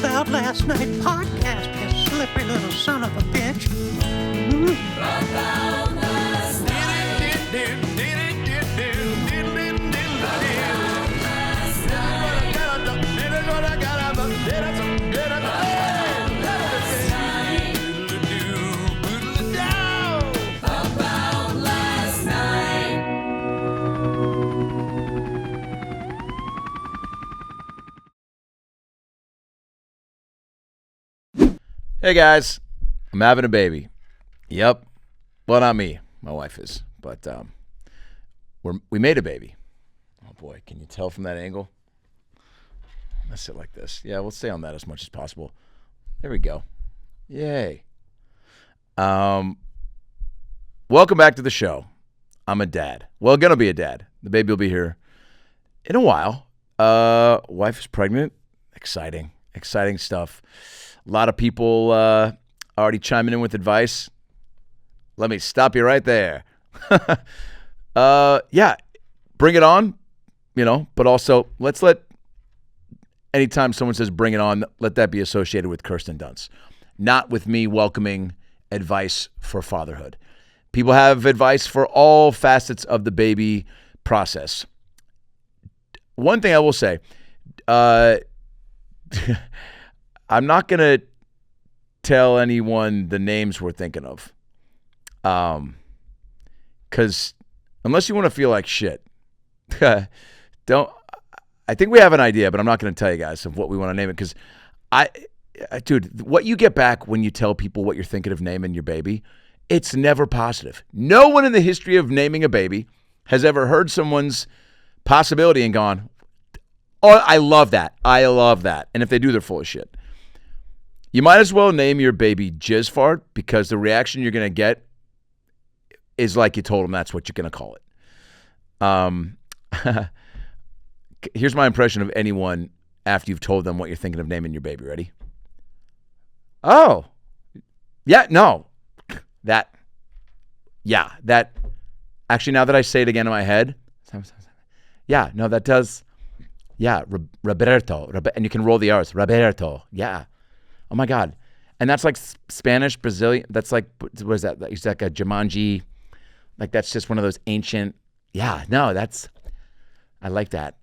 found out last night podcast, you slippery little son of a bitch. About last night. Hey guys, I'm having a baby. Yep. Well, not me. My wife is. But we made a baby. Oh boy, can you tell from that angle? Let's sit like this. Yeah, we'll stay on that as much as possible. There we go. Yay. Welcome back to the show. I'm a dad. Well, gonna be a dad. The baby will be here in a while. Wife is pregnant. Exciting stuff. A lot of people already chiming in with advice. Let me stop you right there. Yeah, bring it on, but also anytime someone says bring it on, let that be associated with Kirsten Dunst, not with me welcoming advice for fatherhood. People have advice for all facets of the baby process. One thing I will say, I'm not going to tell anyone the names we're thinking of. Because unless you want to feel like shit, I think we have an idea, but I'm not going to tell you guys of what we want to name it. Because dude, what you get back when you tell people what you're thinking of naming your baby, it's never positive. No one in the history of naming a baby has ever heard someone's possibility and gone, oh, I love that. And if they do, they're full of shit. You might as well name your baby Jizzfart, because the reaction you're going to get is like you told them that's what you're going to call it. Here's my impression of anyone after you've told them what you're thinking of naming your baby. Ready? Oh, yeah, no. That. Actually, now that I say it again in my head, yeah, no, that does. Yeah, Roberto. And you can roll the R's. Roberto. Yeah. Oh my God. And that's like Spanish, Brazilian. That's like, what is that? It's like a Jumanji. Like that's just one of those ancient. Yeah, no, I like that.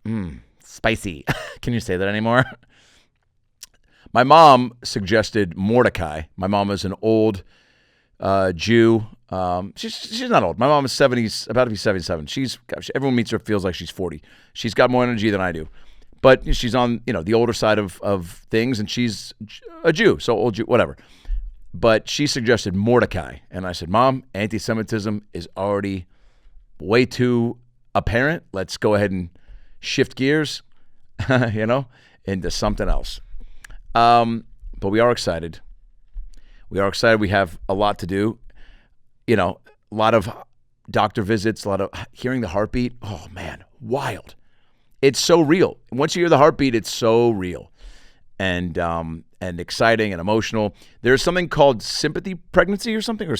Spicy. Can you say that anymore? My mom suggested Mordecai. My mom is an old Jew. She's not old. My mom is 70s, about to be 77. Everyone meets her, feels like she's 40. She's got more energy than I do. But she's on, the older side of things, and she's a Jew, so old Jew, whatever. But she suggested Mordecai, and I said, Mom, anti-Semitism is already way too apparent. Let's go ahead and shift gears, into something else. But we are excited. We have a lot to do. A lot of doctor visits, a lot of hearing the heartbeat. Oh, man, wild. It's so real. Once you hear the heartbeat, it's so real and exciting and emotional. There's something called sympathy pregnancy or something, or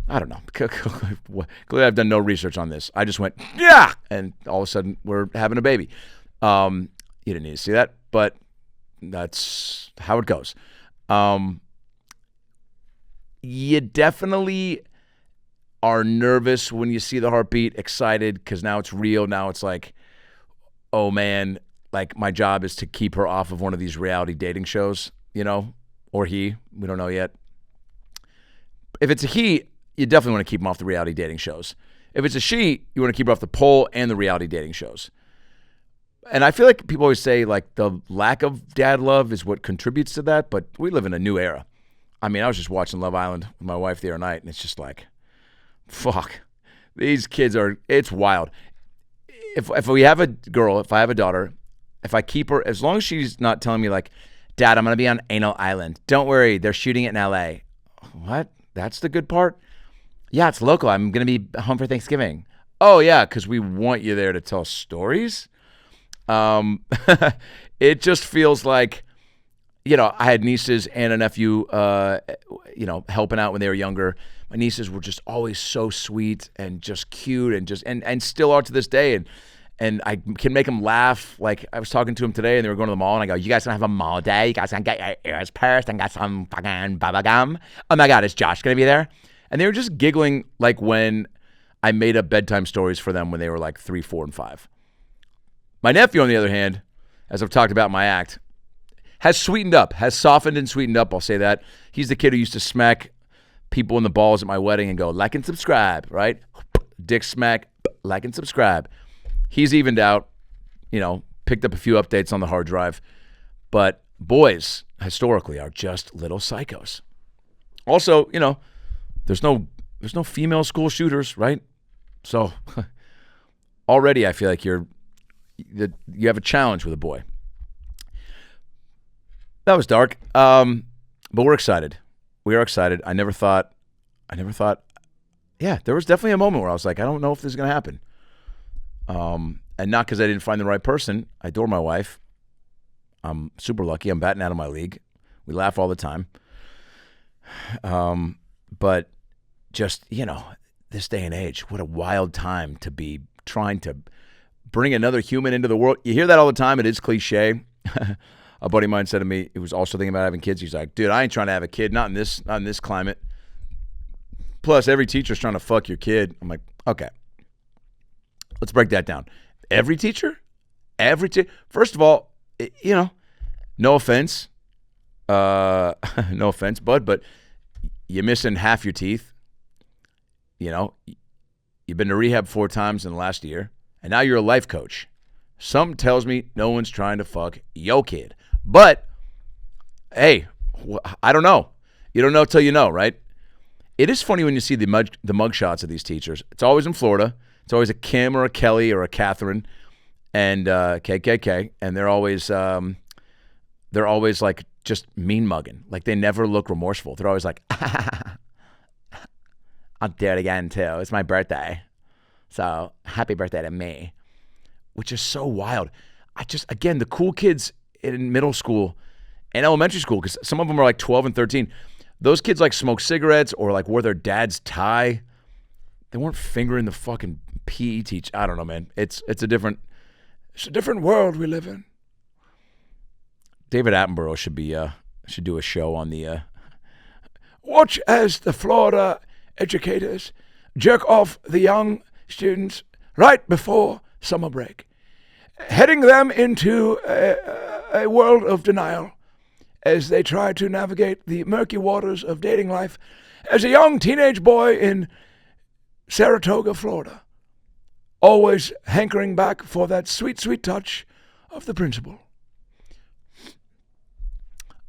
I don't know. Clearly, I've done no research on this. I just went, yeah, and all of a sudden, we're having a baby. You didn't need to see that, but that's how it goes. You definitely are nervous when you see the heartbeat, excited, because now it's real. Now it's like, oh man, like my job is to keep her off of one of these reality dating shows, or he, we don't know yet. If it's a he, you definitely want to keep him off the reality dating shows. If it's a she, you want to keep her off the pole and the reality dating shows. And I feel like people always say like the lack of dad love is what contributes to that, but we live in a new era. I mean, I was just watching Love Island with my wife the other night, and it's just like, fuck, these kids it's wild. If we have a girl, if I have a daughter, if I keep her, as long as she's not telling me like, Dad, I'm going to be on Anal Island. Don't worry, they're shooting it in L.A. What? That's the good part? Yeah, it's local. I'm going to be home for Thanksgiving. Oh, yeah, because we want you there to tell stories. It just feels like, I had nieces and a nephew, helping out when they were younger. My nieces were just always so sweet and just cute and still are to this day. and I can make them laugh. Like I was talking to him today, and they were going to the mall, and I go, "You guys gonna have a mall day? You guys gonna get your ears pierced and get some fucking bubble gum? Oh my God, is Josh gonna be there?" And they were just giggling like when I made up bedtime stories for them when they were like 3, 4, and 5. My nephew, on the other hand, as I've talked about in my act, has sweetened up, has softened and sweetened up. I'll say that. He's the kid who used to smack people in the balls at my wedding and go, like and subscribe, right? Dick smack, like and subscribe. He's evened out, picked up a few updates on the hard drive. But boys, historically, are just little psychos. Also, there's no female school shooters, right? So already I feel like you have a challenge with a boy. That was dark. But we're excited. We are excited. I never thought, yeah, there was definitely a moment where I was like, I don't know if this is going to happen. And not because I didn't find the right person. I adore my wife. I'm super lucky. I'm batting out of my league. We laugh all the time. But just, this day and age, what a wild time to be trying to bring another human into the world. You hear that all the time. It is cliche. A buddy of mine said to me, he was also thinking about having kids. He's like, dude, I ain't trying to have a kid. Not in this climate. Plus, every teacher's trying to fuck your kid. I'm like, okay. Let's break that down. Every teacher? First of all, no offense. No offense, bud, but you're missing half your teeth. You've been to rehab 4 times in the last year, and now you're a life coach. Something tells me no one's trying to fuck your kid. But, hey, I don't know. You don't know till you know, right? It is funny when you see the mug shots of these teachers. It's always in Florida. It's always a Kim or a Kelly or a Catherine and KKK, and they're always like just mean mugging. Like they never look remorseful. They're always like, I'll do it again too. It's my birthday. So happy birthday to me. Which is so wild. Again, the cool kids in middle school and elementary school, because some of them are like 12 and 13, those kids like smoke cigarettes or like wore their dad's tie. They weren't fingering the fucking PE teacher. I don't know, man. It's a different world we live in. David Attenborough should do a show on the watch as the Florida educators jerk off the young students right before summer break, heading them into a world of denial as they try to navigate the murky waters of dating life as a young teenage boy in Saratoga, Florida, always hankering back for that sweet, sweet touch of the principal.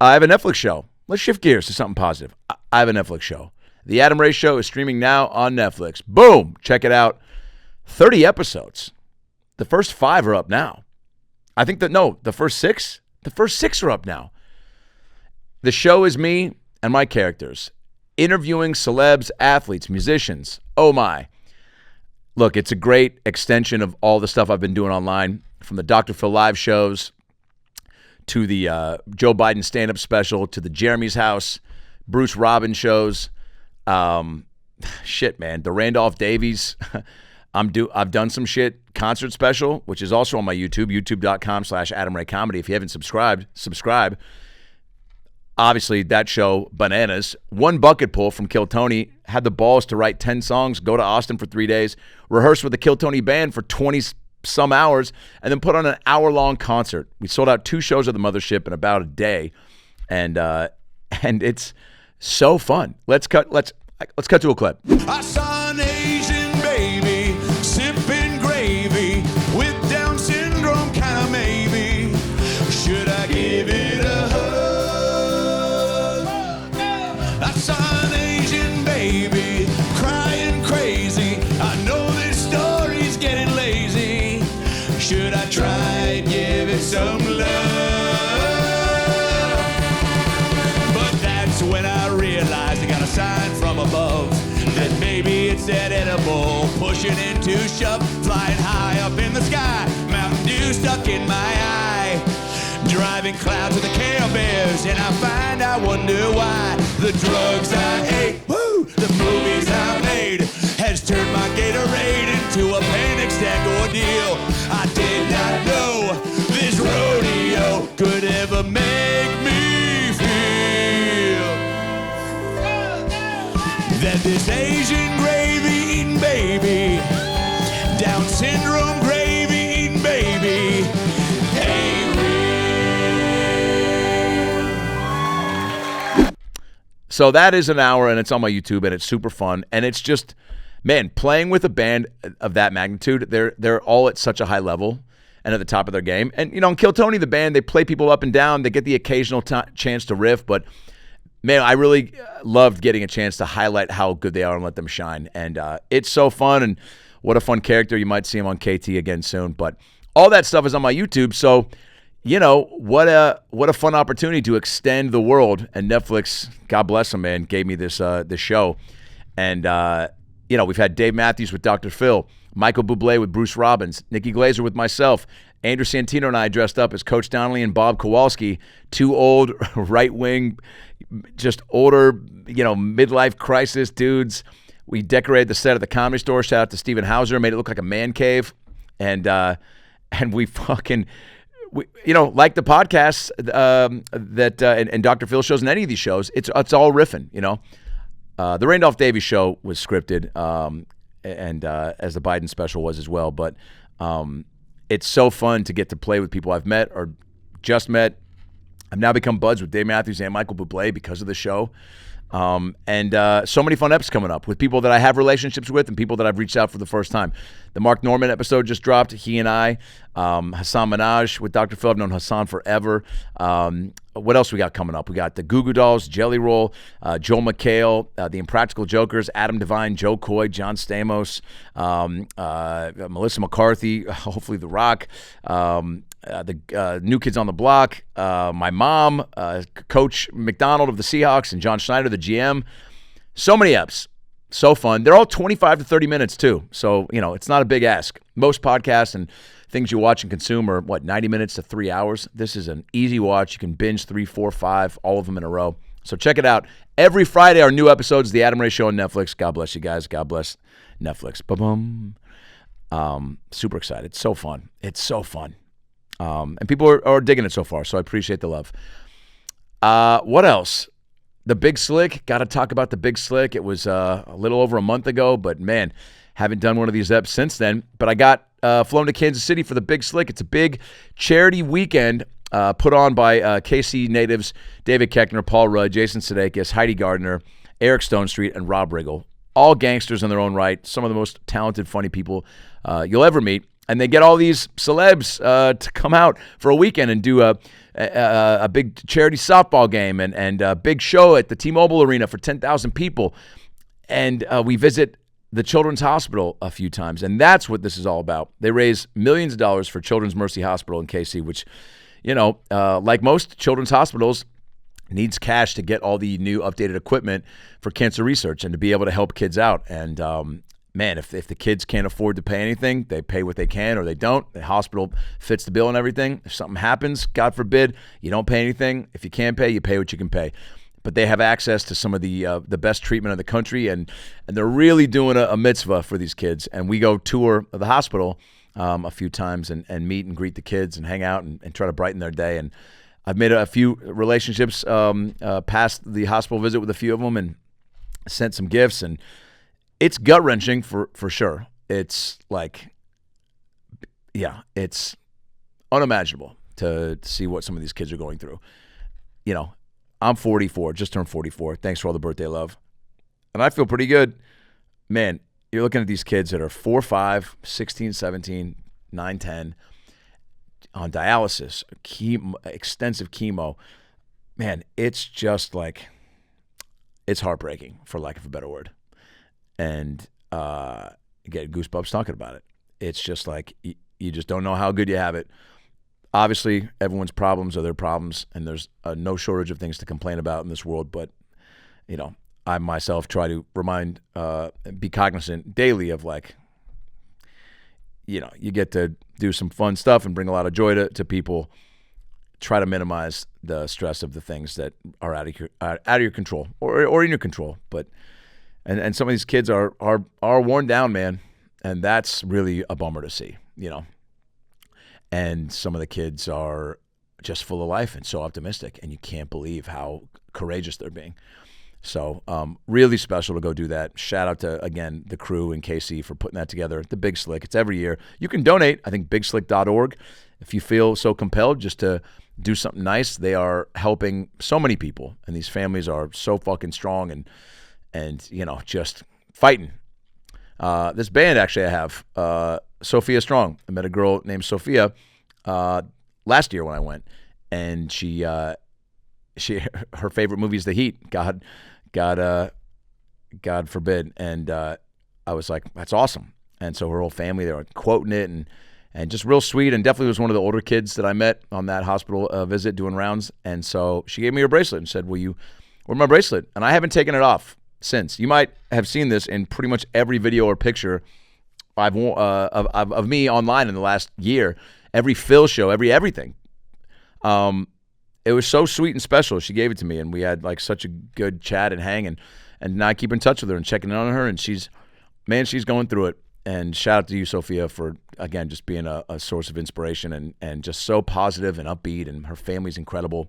I have a Netflix show. Let's shift gears to something positive. I have a Netflix show. The Adam Ray Show is streaming now on Netflix. Boom! Check it out. 30 episodes. The first 5 are up now. I think the first 6? The first 6 are up now. The show is me and my characters interviewing celebs, athletes, musicians. Oh my. Look, it's a great extension of all the stuff I've been doing online, from the Dr. Phil live shows to the Joe Biden stand-up special to the Jeremy's House, Bruce Robbins shows. Shit, man. The Randolph Davies. I've done some shit. Concert special, which is also on my YouTube, youtube.com/AdamRayComedy. If you haven't subscribe. Obviously, that show, bananas. One bucket pull from Kill Tony. Had the balls to write 10 songs, go to Austin for 3 days, rehearse with the Kill Tony band for 20-some hours, and then put on an hour-long concert. We sold out 2 shows of the Mothership in about a day, and it's so fun. Let's cut to a clip. I saw an Asian baby sipping gravy with Down syndrome, kinda maybe. Should I give it a hug? I saw an Asian baby crying crazy. I know this story's getting lazy. Should I try and give it some love? But that's when I realized I got a sign from above that maybe it's that edible, pushing into shove, flying high up in the sky, Mountain Dew stuck in my eye, driving clouds with the Care Bears, and I find I wonder why the drugs I ate, the movies I made, has turned my Gatorade into a panic stack ordeal. I So that is an hour, and it's on my YouTube, and it's super fun. And it's just, man, playing with a band of that magnitude, they're all at such a high level and at the top of their game. And, in Kill Tony, the band, they play people up and down. They get the occasional chance to riff, but man, I really loved getting a chance to highlight how good they are and let them shine. And it's so fun, and what a fun character. You might see him on KT again soon. But all that stuff is on my YouTube, so what a fun opportunity to extend the world. And Netflix, God bless them, man, gave me this show. And we've had Dave Matthews with Dr. Phil, Michael Bublé with Bruce Robbins, Nikki Glazer with myself, Andrew Santino and I dressed up as Coach Donnelly and Bob Kowalski, two old right-wing, just older, midlife crisis dudes. We decorated the set at the Comedy Store. Shout out to Steven Hauser, made it look like a man cave. And we fucking... like the podcasts and Dr. Phil shows and any of these shows, it's all riffing, The Randolph Davies show was scripted, and as the Biden special was as well. But it's so fun to get to play with people I've met or just met. I've now become buds with Dave Matthews and Michael Bublé because of the show. And so many fun episodes coming up with people that I have relationships with and people that I've reached out for the first time. The Mark Norman episode just dropped. He and I, Hassan Minaj with Dr. Phil. I've known Hassan forever. What else we got coming up? We got the Goo Goo Dolls, Jelly Roll, Joel McHale, the Impractical Jokers, Adam Devine, Joe Coy, John Stamos, Melissa McCarthy, hopefully The Rock, the New Kids on the Block, my mom, Coach McDonald of the Seahawks, and John Schneider, the GM. So many eps. So fun. They're all 25 to 30 minutes too. So, it's not a big ask. Most podcasts and things you watch and consume are, 90 minutes to 3 hours. This is an easy watch. You can binge 3, 4, 5, all of them in a row. So check it out. Every Friday, our new episodes of The Adam Ray Show on Netflix. God bless you guys. God bless Netflix. Ba-bum. Super excited. So fun. It's so fun. And people are digging it so far, so I appreciate the love. What else? The Big Slick. Got to talk about the Big Slick. It was a little over a month ago, but man, haven't done one of these eps since then. But I got flown to Kansas City for the Big Slick. It's a big charity weekend put on by KC natives David Keckner, Paul Rudd, Jason Sudeikis, Heidi Gardner, Eric Stonestreet, and Rob Riggle. All gangsters in their own right. Some of the most talented, funny people you'll ever meet. And they get all these celebs to come out for a weekend and do a big charity softball game and a big show at the T-Mobile Arena for 10,000 people. And we visit the Children's Hospital a few times, and that's what this is all about. They raise millions of dollars for Children's Mercy Hospital in KC, which, like most children's hospitals, needs cash to get all the new updated equipment for cancer research and to be able to help kids out. And man, if the kids can't afford to pay anything, they pay what they can or they don't. The hospital fits the bill and everything. If something happens, God forbid, you don't pay anything. If you can't pay, you pay what you can pay. But they have access to some of the best treatment in the country, and they're really doing a mitzvah for these kids. And we go tour of the hospital a few times and meet and greet the kids and hang out and try to brighten their day. And I've made a few relationships past the hospital visit with a few of them and sent some gifts, and it's gut-wrenching for sure. It's like, yeah, it's unimaginable to see what some of these kids are going through. I'm 44, just turned 44. Thanks for all the birthday love. And I feel pretty good. Man, you're looking at these kids that are 4, 5, 16, 17, 9, 10, on dialysis, extensive chemo. Man, it's just like, it's heartbreaking, for lack of a better word. And you get goosebumps talking about it. It's just like, you just don't know how good you have it. Obviously, everyone's problems are their problems, and there's no shortage of things to complain about in this world. But, I myself try to be cognizant daily of you get to do some fun stuff and bring a lot of joy to people. Try to minimize the stress of the things that are out of your control or in your control. But and some of these kids are worn down, man, and that's really a bummer to see. And some of the kids are just full of life and so optimistic, and you can't believe how courageous they're being. So really special to go do that. Shout out to, again, the crew in KC for putting that together. The Big Slick. It's every year. You can donate, I think, bigslick.org, if you feel so compelled, just to do something nice, they are helping so many people, and these families are so fucking strong and just fighting. This band actually I have, Sophia Strong. I met a girl named Sophia last year when I went, and she her favorite movie is The Heat. God forbid. And I was like, that's awesome. And so her whole family, they were quoting it and just real sweet, and definitely was one of the older kids that I met on that hospital visit doing rounds. And so she gave me her bracelet and said, will you wear my bracelet? And I haven't taken it off since. You might have seen this in pretty much every video or picture of me online in the last year. Every Phil show, everything. It was so sweet and special. She gave it to me, and we had like such a good chat and hang, and now I keep in touch with her and checking in on her, and she's going through it. And shout out to you, Sophia, for, again, just being a source of inspiration and just so positive and upbeat, and her family's incredible.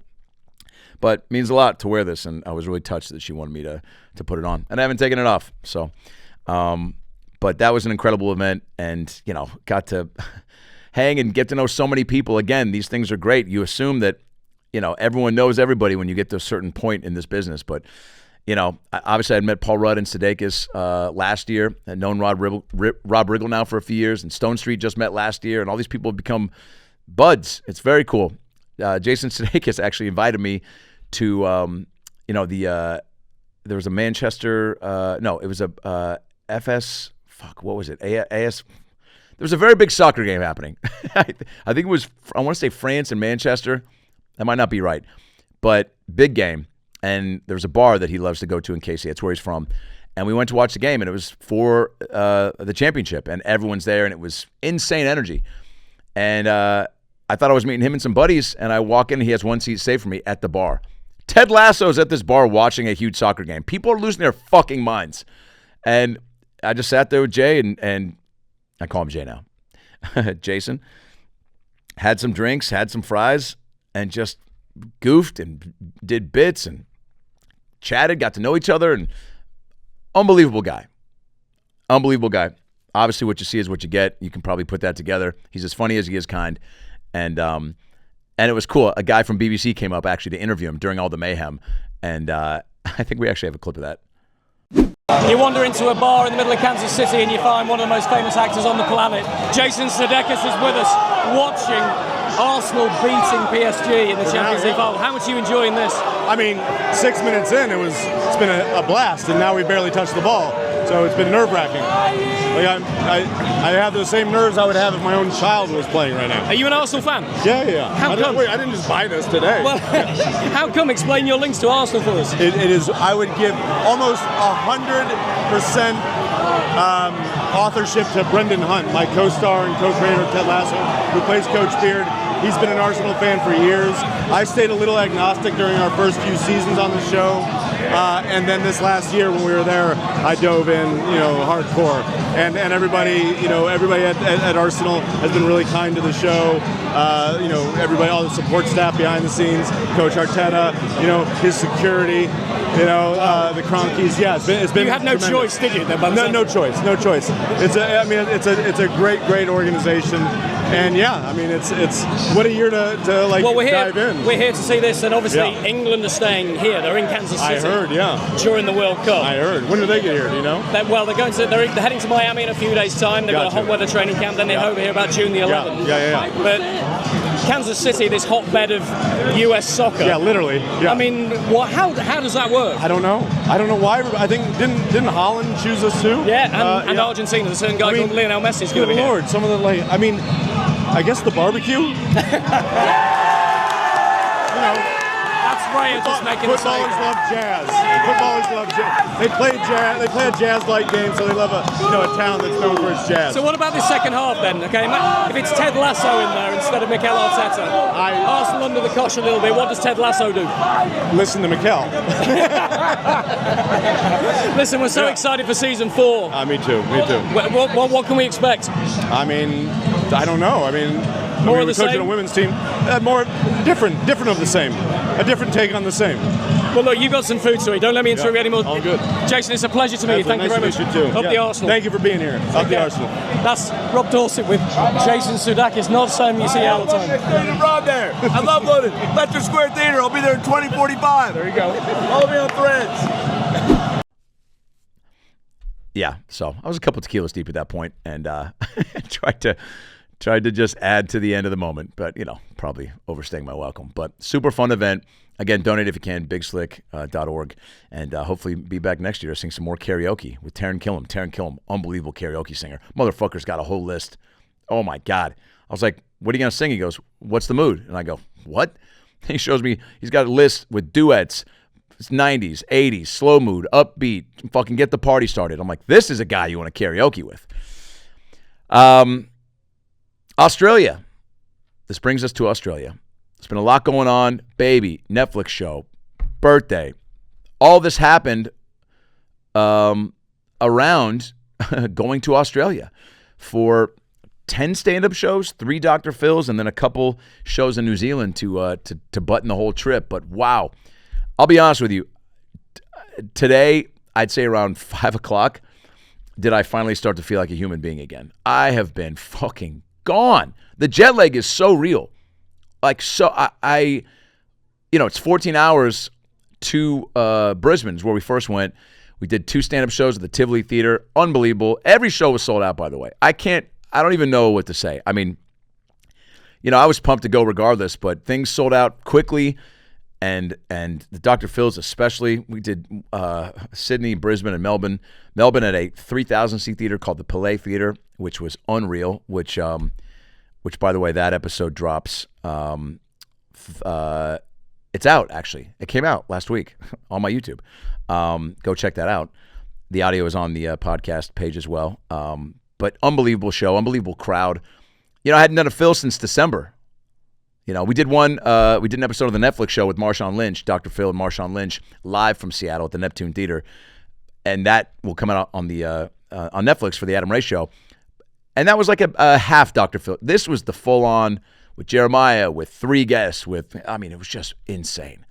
But it means a lot to wear this, and I was really touched that she wanted me to put it on. And I haven't taken it off. So, but that was an incredible event, and, got to hang and get to know so many people. Again, these things are great. You assume that, everyone knows everybody when you get to a certain point in this business, but obviously I'd met Paul Rudd and Sudeikis last year, and known Rob Riggle now for a few years, and Stone Street just met last year, and all these people have become buds. It's very cool. Jason Sudeikis actually invited me to, there was a Manchester, it was a FS, what was it? AS. There was a very big soccer game happening. I think it was, I want to say France and Manchester. That might not be right, but big game. And there's a bar that he loves to go to in Casey. That's where he's from. And we went to watch the game, and it was for the championship, and everyone's there, and it was insane energy. And I thought I was meeting him and some buddies, and I walk in, and he has one seat saved for me at the bar. Ted Lasso's at this bar watching a huge soccer game. People are losing their fucking minds. And I just sat there with Jay, and I call him Jay now. Jason. Had some drinks, had some fries, and just goofed and did bits and chatted, got to know each other, and unbelievable guy. Obviously, what you see is what you get. You can probably put that together. He's as funny as he is kind, and it was cool. A guy from BBC came up actually to interview him during all the mayhem, and I think we actually have a clip of that. You wander into a bar in the middle of Kansas City and you find one of the most famous actors on the planet. Jason Sudeikis is with us, watching Arsenal beating PSG in the Champions League final. How much are you enjoying this? I mean, 6 minutes in, it's been a blast, and now we barely touched the ball. So it's been nerve-wracking. Like I have the same nerves I would have if my own child was playing right now. Are you an Arsenal fan? Yeah. How come? I didn't just buy this today. Well, how come? Explain your links to Arsenal for us. It is. I would give almost 100% authorship to Brendan Hunt, my co-star and co-creator of Ted Lasso, who plays Coach Beard. He's been an Arsenal fan for years. I stayed a little agnostic during our first few seasons on the show. And then this last year when we were there, I dove in, hardcore. And everybody, everybody at Arsenal has been really kind to the show. Everybody, all the support staff behind the scenes, Coach Arteta, his security, the Cronkies. Yeah, it's been. You had no tremendous. Choice, did you? No choice. It's a great organization. And yeah, it's what a year to dive in. We're here to see this, and obviously England are staying here. They're in Kansas City. I heard, during the World Cup. I heard. When do they get here? Do you know? They're heading to Miami in a few days' time. They've got a hot weather training camp. Then they're over here about June the 11th. Yeah. But Kansas City, this hotbed of U.S. soccer. Yeah, literally. Yeah. I mean, how does that work? I don't know why. I think didn't Holland choose us too? Yeah, and Argentina. There's a certain guy called Lionel Messi is going to be Lord, here. some of the I guess the barbecue. That's right. Just making Footballers love jazz. They play jazz. They play a jazz-like game, so they love a town that's known for its jazz. So what about this second half then? Okay, if it's Ted Lasso in there instead of Mikel Arteta, Arsenal under the cosh a little bit. What does Ted Lasso do? Listen to Mikel. Listen, we're so excited for season 4. Me too. What can we expect? I don't know. We're More of the coaching same? a women's team. More different of the same. A different take on the same. Well, look, you've got some food to eat. Don't let me interrupt you anymore. All good. Jason, it's a pleasure to meet you. Thank you very much. Nice to meet you too. Up the Arsenal. Thank you for being here. Up the Arsenal. That's Rob Dorset with Jason Sudeikis. Not something you see all the time. Stadium Rob there. I love London. Leicester Square Theater. I'll be there in 2045. There you go. Follow me on Threads. Yeah, so I was a couple tequilas deep at that point, and tried to just add to the end of the moment, but probably overstaying my welcome. But super fun event. Again, donate if you can, bigslick.org, and hopefully be back next year to sing some more karaoke with Taran Killam. Taran Killam, unbelievable karaoke singer. Motherfucker's got a whole list. Oh my God. I was like, what are you gonna sing? He goes, what's the mood? And I go, what? He shows me he's got a list with duets. It's 90s, 80s, slow mood, upbeat, fucking get the party started. I'm like, this is a guy you want to karaoke with. Australia. This brings us to Australia. There's been a lot going on. Baby, Netflix show, birthday. All this happened around going to Australia for 10 stand-up shows, 3 Dr. Phil's, and then a couple shows in New Zealand to button the whole trip. But wow. I'll be honest with you. Today, I'd say around 5 o'clock, did I finally start to feel like a human being again. I have been fucking gone. The jet lag is so real. Like, so I it's 14 hours to Brisbane's where we first went. We did 2 stand-up shows at the Tivoli Theater. Unbelievable. Every show was sold out, by the way. I don't even know what to say. I mean, I was pumped to go regardless, but things sold out quickly. And the Dr. Phil's especially. We did Sydney, Brisbane, and Melbourne. Melbourne at a 3,000-seat theater called the Palais Theater, which was unreal. Which by the way, that episode drops. It's out actually. It came out last week on my YouTube. Go check that out. The audio is on the podcast page as well. But unbelievable show, unbelievable crowd. I hadn't done a Phil since December. We did an episode of the Netflix show with Marshawn Lynch, Dr. Phil and Marshawn Lynch, live from Seattle at the Neptune Theater, and that will come out on the on Netflix for the Adam Ray Show, and that was like a half Dr. Phil. This was the full on with Jeremiah, with 3 guests, it was just insane,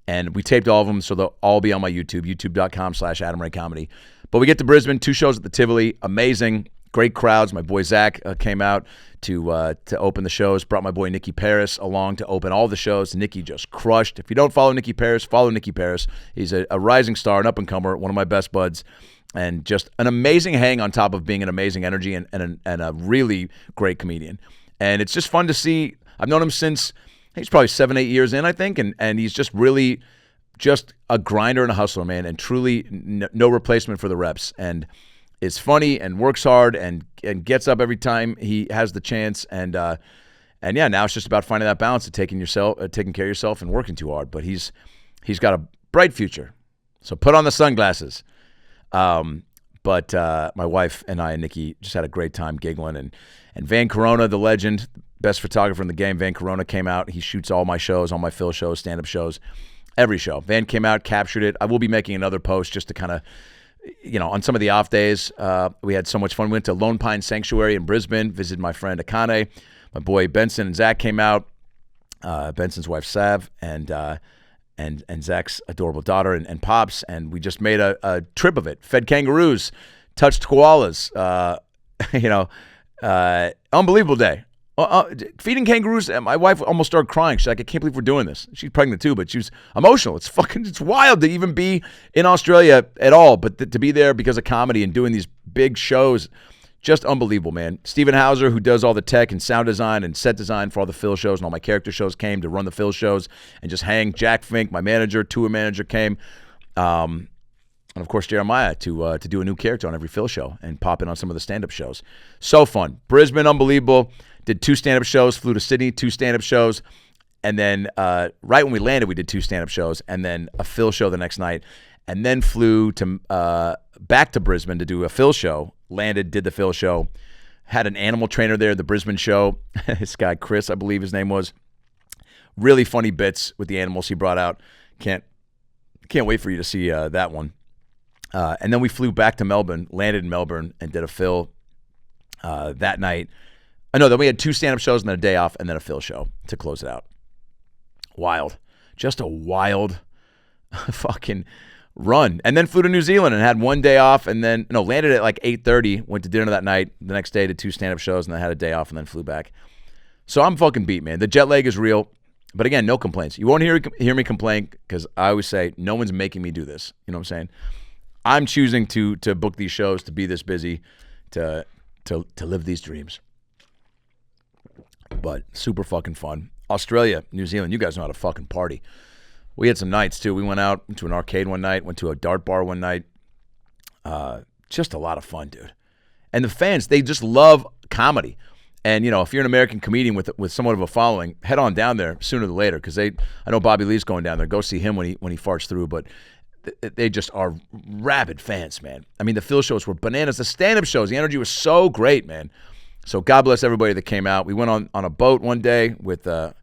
and we taped all of them, so they'll all be on my YouTube, youtube.com/AdamRayComedy. But we get to Brisbane, 2 shows at the Tivoli, amazing. Great crowds. My boy Zach came out to open the shows. Brought my boy Nikki Paris along to open all the shows. Nikki just crushed. If you don't follow Nikki Paris, follow Nikki Paris. He's a rising star, an up-and-comer, one of my best buds, and just an amazing hang on top of being an amazing energy and a really great comedian. And it's just fun to see. I've known him since he's probably 7-8 years in, I think, and he's just really just a grinder and a hustler, man, and truly no replacement for the reps. And is funny and works hard and gets up every time he has the chance. And yeah, now it's just about finding that balance of taking care of yourself and working too hard. But he's got a bright future. So put on the sunglasses. But my wife and I and Nikki just had a great time giggling. And Van Corona, the legend, best photographer in the game, Van Corona came out. He shoots all my shows, all my Phil shows, stand-up shows, every show. Van came out, captured it. I will be making another post just to kind of, on some of the off days, we had so much fun. We went to Lone Pine Sanctuary in Brisbane, visited my friend Akane. My boy Benson and Zach came out. Benson's wife Sav and Zach's adorable daughter and Pops, and we just made a trip of it. Fed kangaroos, touched koalas. Unbelievable day. Feeding kangaroos, my wife almost started crying. She's like, I can't believe we're doing this. She's pregnant too, but she was emotional. It's wild to even be in Australia at all, but to be there because of comedy and doing these big shows, just unbelievable, man. Steven Hauser, who does all the tech and sound design and set design for all the Phil shows and all my character shows, came to run the Phil shows and just hang. Jack Fink, my manager, tour manager, came. And of course, Jeremiah to do a new character on every Phil show and pop in on some of the stand-up shows. So fun. Brisbane, unbelievable. Did 2 stand-up shows, flew to Sydney, 2 stand-up shows, and then right when we landed, we did 2 stand-up shows, and then a Phil show the next night, and then flew to back to Brisbane to do a Phil show, landed, did the Phil show, had an animal trainer there at the Brisbane show, this guy Chris, I believe his name was, really funny bits with the animals he brought out. Can't wait for you to see that one. And then we flew back to Melbourne, landed in Melbourne, and did a Phil that night. Then we had 2 stand-up shows and then a day off and then a Phil show to close it out. Wild. Just a wild fucking run. And then flew to New Zealand and had one day off, and then landed at like 8:30, went to dinner that night. The next day did 2 stand-up shows, and then had a day off and then flew back. So I'm fucking beat, man. The jet lag is real. But again, no complaints. You won't hear me complain because I always say no one's making me do this. You know what I'm saying? I'm choosing to book these shows, to be this busy, to live these dreams. But super fucking fun. Australia, New Zealand, you guys know how to fucking party. We had some nights too. We went out to an arcade one night, went to a dart bar one night. Just a lot of fun, dude. And the fans, they just love comedy. And, if you're an American comedian with somewhat of a following, head on down there sooner than later, because I know Bobby Lee's going down there. Go see him when he farts through, but they just are rabid fans, man. I mean, the Phil shows were bananas. The stand-up shows, the energy was so great, man. So God bless everybody that came out. We went on a boat one day with our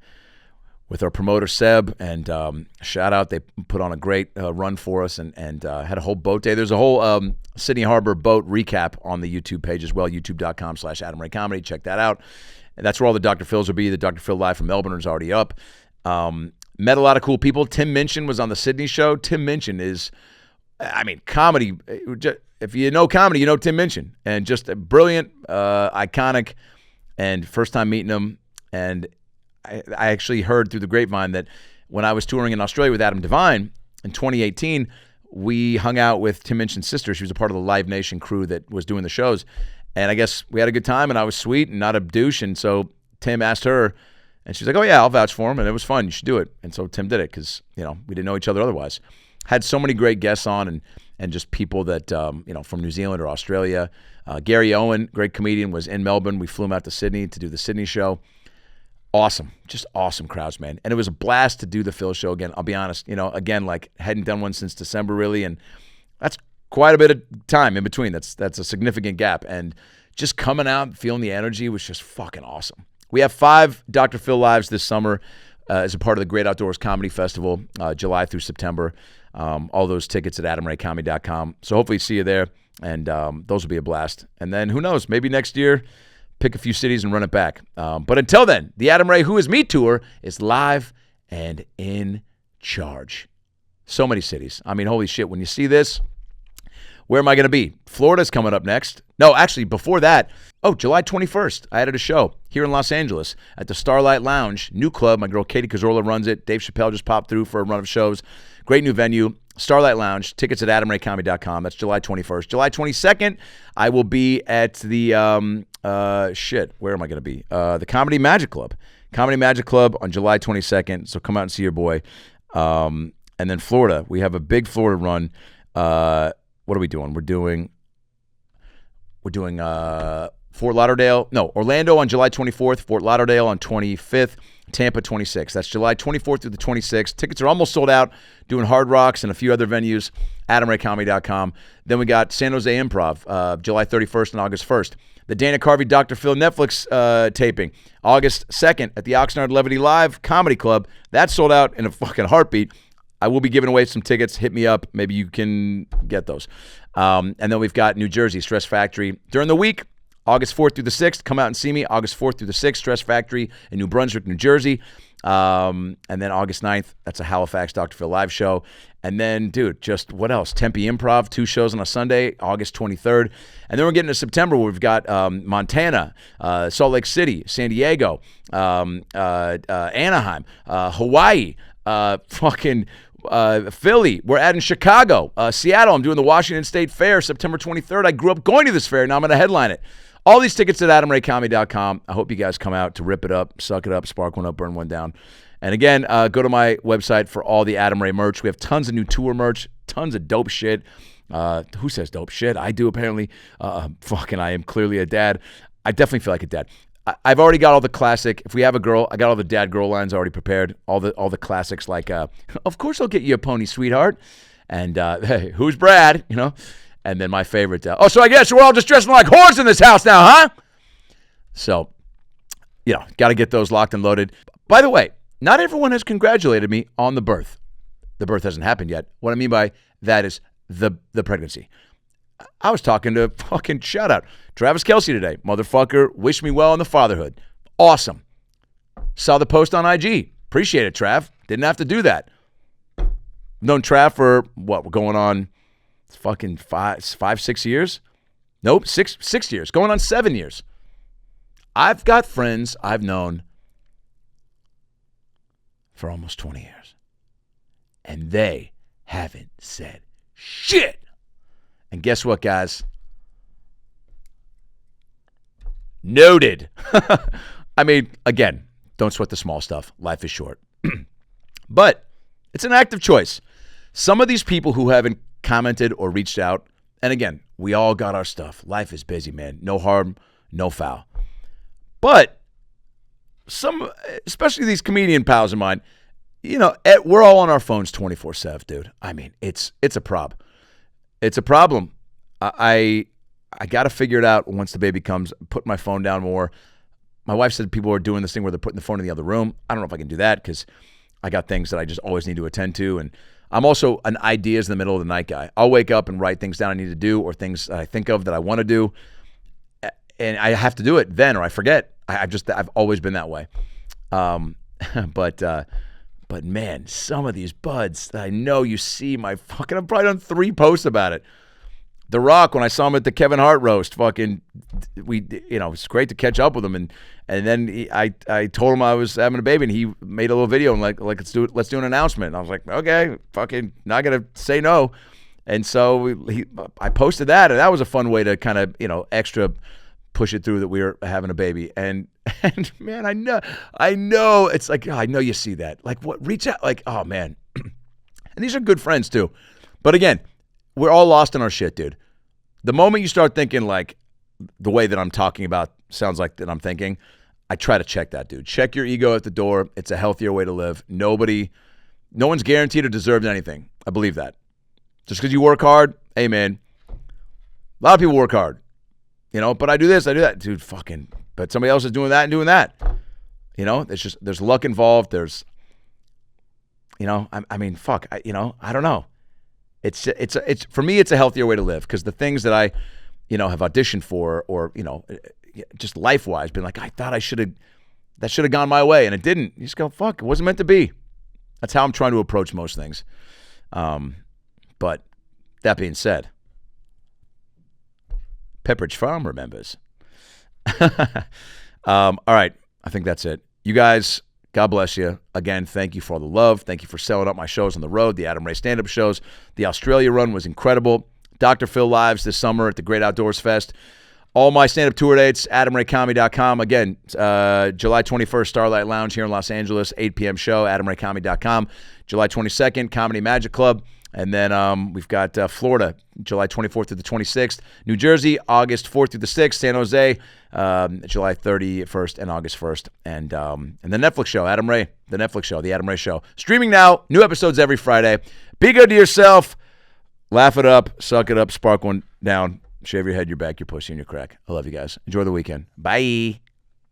promoter, Seb, and shout out. They put on a great run for us and had a whole boat day. There's a whole Sydney Harbor boat recap on the YouTube page as well, youtube.com/Adam Ray Comedy. Check that out. And that's where all the Dr. Phils will be. The Dr. Phil Live from Melbourne is already up. Met a lot of cool people. Tim Minchin was on the Sydney show. Tim Minchin is, comedy. If you know comedy, you know Tim Minchin. And just a brilliant, iconic, and first time meeting him. And I actually heard through the grapevine that when I was touring in Australia with Adam Devine in 2018, we hung out with Tim Minchin's sister. She was a part of the Live Nation crew that was doing the shows. And I guess we had a good time, and I was sweet and not a douche. And so Tim asked her, and she's like, oh, yeah, I'll vouch for him. And it was fun. You should do it. And so Tim did it because, we didn't know each other otherwise. Had so many great guests on and just people that, from New Zealand or Australia. Gary Owen, great comedian, was in Melbourne. We flew him out to Sydney to do the Sydney show. Awesome. Just awesome crowds, man. And it was a blast to do the Phil show again. I'll be honest, again, like hadn't done one since December really. And that's quite a bit of time in between. That's a significant gap. And just coming out, feeling the energy was just fucking awesome. We have 5 Dr. Phil Lives this summer as a part of the Great Outdoors Comedy Festival, July through September. All those tickets at adamraycomedy.com. So hopefully see you there. And those will be a blast. And then who knows, maybe next year, pick a few cities and run it back. But until then, the Adam Ray Who Is Me tour is live and in charge. So many cities. I mean, holy shit. When you see this, where am I going to be? Florida's coming up next. No, actually, before that, July 21st, I added a show here in Los Angeles at the Starlight Lounge, new club. My girl Katie Cazorla runs it. Dave Chappelle just popped through for a run of shows. Great new venue. Starlight Lounge, tickets at adamraycomedy.com. That's July 21st. July 22nd, I will be at the, where am I going to be? The Comedy Magic Club. Comedy Magic Club on July 22nd, so come out and see your boy. And then Florida, we have a big Florida run. What are we doing? We're doing Fort Lauderdale. No, Orlando on July 24th, Fort Lauderdale on 25th, Tampa 26th. That's July 24th through the 26th. Tickets are almost sold out. Doing Hard Rocks and a few other venues, adamraycomedy.com. Then we got San Jose Improv, July 31st and August 1st. The Dana Carvey Dr. Phil Netflix taping, August 2nd at the Oxnard Levity Live Comedy Club. That's sold out in a fucking heartbeat. I will be giving away some tickets. Hit me up. Maybe you can get those. And then we've got New Jersey, Stress Factory. During the week, August 4th through the 6th, come out and see me. August 4th through the 6th, Stress Factory in New Brunswick, New Jersey. And then August 9th, that's a Halifax Dr. Phil live show. And then, dude, just what else? Tempe Improv, 2 shows on a Sunday, August 23rd. And then we're getting to September where we've got Montana, Salt Lake City, San Diego, Anaheim, Hawaii, Philly. We're adding Chicago, Seattle. I'm doing the Washington State Fair, September 23rd. I grew up going to this fair. Now I'm going to headline it. All these tickets at adamraycomedy.com. I hope you guys come out to rip it up, suck it up, spark one up, burn one down. And again, go to my website for all the Adam Ray merch. We have tons of new tour merch, tons of dope shit. Who says dope shit? I do, apparently. I am clearly a dad. I definitely feel like a dad. I've already got all the classic. If we have a girl, I got all the dad girl lines already prepared. All the classics like, of course I'll get you a pony, sweetheart. And hey, who's Brad? And then my favorite. So I guess we're all just dressing like whores in this house now, huh? So, got to get those locked and loaded. By the way, not everyone has congratulated me on the birth. The birth hasn't happened yet. What I mean by that is the pregnancy. I was talking to fucking shout out Travis Kelce today. Motherfucker, wish me well on the fatherhood. Awesome. Saw the post on IG. Appreciate it, Trav. Didn't have to do that. known Trav for what? We're going on fucking 6 years? Nope, 6 years. Going on 7 years. I've got friends I've known for almost 20 years. And they haven't said shit. And guess what, guys? Noted. I mean, again, don't sweat the small stuff. Life is short. But it's an active choice. Some of these people who haven't commented or reached out, and again, we all got our stuff. Life is busy, man. No harm, no foul. But some, especially these comedian pals of mine, you know, we're all on our phones 24/7, dude. I mean, it's a problem. It's a problem. I got to figure it out once the baby comes. Put my phone down more. My wife said people are doing this thing where they're putting the phone in the other room. I don't know if I can do that because I got things that I just always need to attend to. And I'm also an ideas in the middle of the night guy. I'll wake up and write things down I need to do or things that I think of that I want to do. And I have to do it then or I forget. I've always been that way. But man, some of these buds that I know you see I've probably done 3 posts about it. The Rock, when I saw him at the Kevin Hart roast, it's great to catch up with him. And then I told him I was having a baby, and he made a little video and like let's do an announcement. And I was like, okay, fucking not gonna say no. And so I posted that, and that was a fun way to kind of extra push it through that we were having a baby. And man, I know it's like, I know you see that. Like what? Reach out, like, oh man. And these are good friends too. But again, we're all lost in our shit, dude. The moment you start thinking like the way that I'm talking about sounds like that I'm thinking, I try to check that, dude. Check your ego at the door. It's a healthier way to live. No one's guaranteed or deserved anything. I believe that. Just because you work hard, hey man, a lot of people work hard, but I do this, I do that. Dude, but somebody else is doing that and doing that. There's luck involved. There's, I don't know. It's for me, it's a healthier way to live because the things that I, have auditioned for or, just life-wise been like, I thought that should have gone my way and it didn't. You just go, fuck, it wasn't meant to be. That's how I'm trying to approach most things. But that being said, Pepperidge Farm remembers. All right. I think that's it. You guys, God bless you. Again, thank you for all the love. Thank you for selling out my shows on the road, the Adam Ray stand-up shows. The Australia run was incredible. Dr. Phil Lives this summer at the Great Outdoors Fest. All my stand-up tour dates, AdamRayComedy.com. Again, July 21st, Starlight Lounge here in Los Angeles, 8 p.m. show, AdamRayComedy.com. July 22nd, Comedy Magic Club. And then we've got Florida, July 24th through the 26th. New Jersey, August 4th through the 6th. San Jose, July 31st and August 1st. And the Netflix show, Adam Ray, the Netflix show, the Adam Ray Show. Streaming now, new episodes every Friday. Be good to yourself. Laugh it up, suck it up, spark one down. Shave your head, your back, your pussy, and your crack. I love you guys. Enjoy the weekend. Bye.